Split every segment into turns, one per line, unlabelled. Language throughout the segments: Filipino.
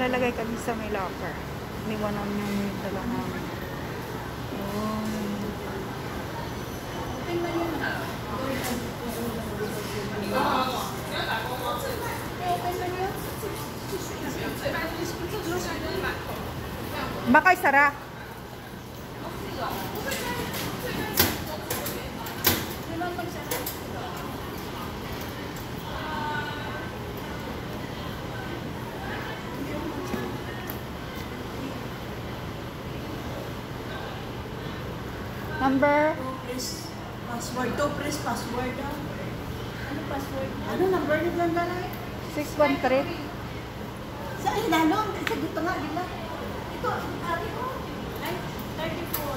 Lalagay kami sa may locker. Iniwanan yung dala namin. Oh. Baka isara. Number?
Password. Press password. Ano password? Ano number ni Glenda na eh?
613.
Sa ay lalo, sa dito nga nila. Ito, ari ko. Ay, 34.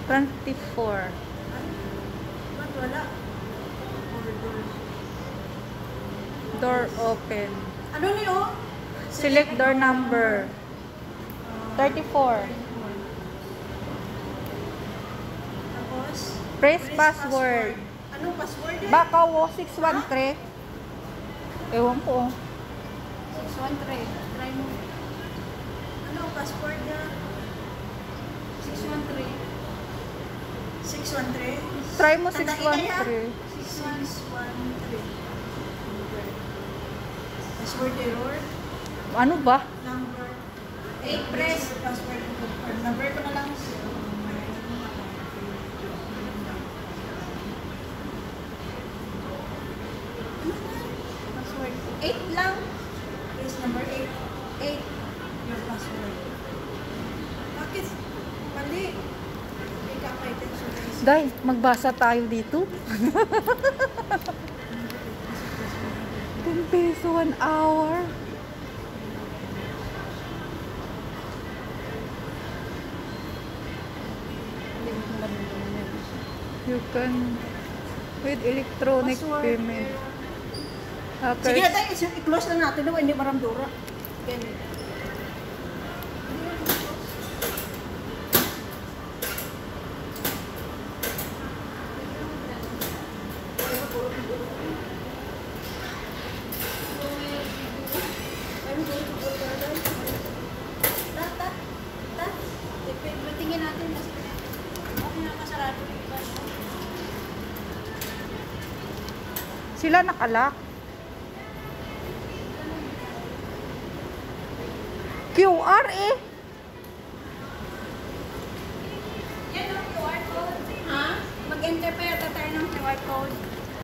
24.
Ba't wala?
Door open.
Ano niyo?
Select door number. 34.
Tapos?
Press password.
Anong password eh?
Baka 613. Ewan ko.
613. Try mo. Ano ang password niya? 613. 613?
Try mo
Tandaan kaya?
613.
613. Password error?
Ano ba?
Number 8. Press password. Number ko na lang. Password 8 lang. Press number 8. 8. Your password. Bakit? Mali. May kakaitin siya.
Dahil magbasa tayo dito. 10 peso 1 hour. You can with electronic
Password.
payment.
Sige na tayo, i-close na natin daw, hindi maramdura. Ganyan. Tingin natin. Okay na kasarado.
Sila nakalak. QR eh.
Yan ang QR code. Ha? Mag-enter pa yata tayo ng QR code.